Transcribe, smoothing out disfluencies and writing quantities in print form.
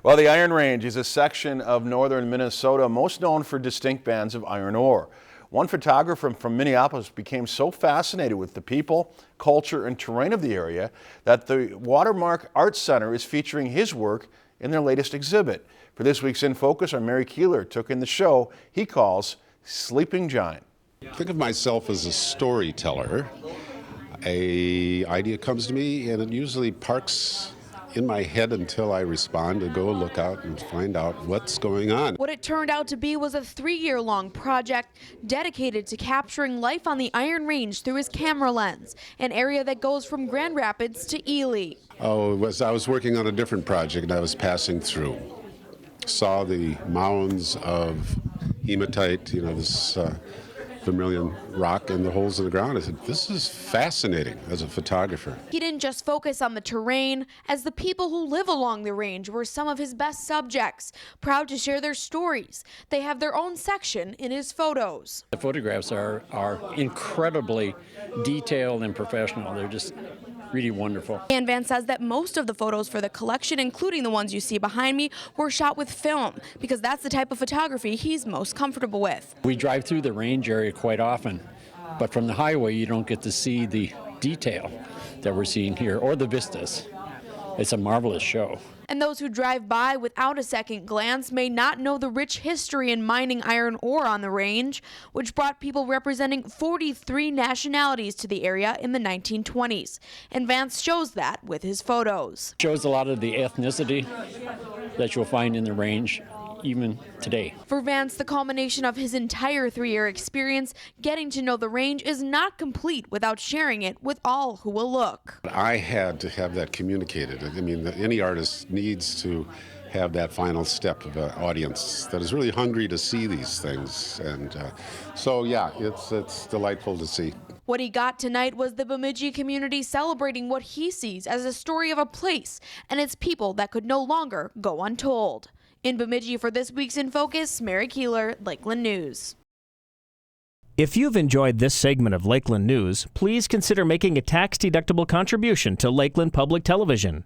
Well, the Iron Range is a section of northern Minnesota most known for distinct bands of iron ore. One photographer from Minneapolis became so fascinated with the people, culture, and terrain of the area that the Watermark Art Center is featuring his work in their latest exhibit. For this week's In Focus, our Mary Keeler took in the show he calls Sleeping Giant. Think of myself as a storyteller. An idea comes to me and it usually parks in my head until I respond and go look out and find out what's going on. What it turned out to be was a 3-year-long project dedicated to capturing life on the Iron Range through his camera lens, an area that goes from Grand Rapids to Ely. I was working on a different project and I was passing through. Saw the mounds of hematite, this vermilion rock in the holes in the ground. I said, this is fascinating as a photographer. He didn't just focus on the terrain, as the people who live along the range were some of his best subjects, proud to share their stories. They have their own section in his photos. The photographs are incredibly detailed and professional. They're just really wonderful. And Van says that most of the photos for the collection, including the ones you see behind me, were shot with film because that's the type of photography he's most comfortable with. We drive through the range area quite often, but from the highway you don't get to see the detail that we're seeing here or the vistas. It's a marvelous show. And those who drive by without a second glance may not know the rich history in mining iron ore on the range, which brought people representing 43 nationalities to the area in the 1920s. And Vance shows that with his photos. Shows a lot of the ethnicity that you'll find in the range even today. For Vance, the culmination of his entire 3-year experience getting to know the range is not complete without sharing it with all who will look. I had to have that communicated. I mean, any artist needs to have that final step of an audience that is really hungry to see these things. And so, yeah, it's delightful to see. What he got tonight was the Bemidji community celebrating what he sees as a story of a place and its people that could no longer go untold. In Bemidji for this week's In Focus, Mary Keeler, Lakeland News. If you've enjoyed this segment of Lakeland News, please consider making a tax-deductible contribution to Lakeland Public Television.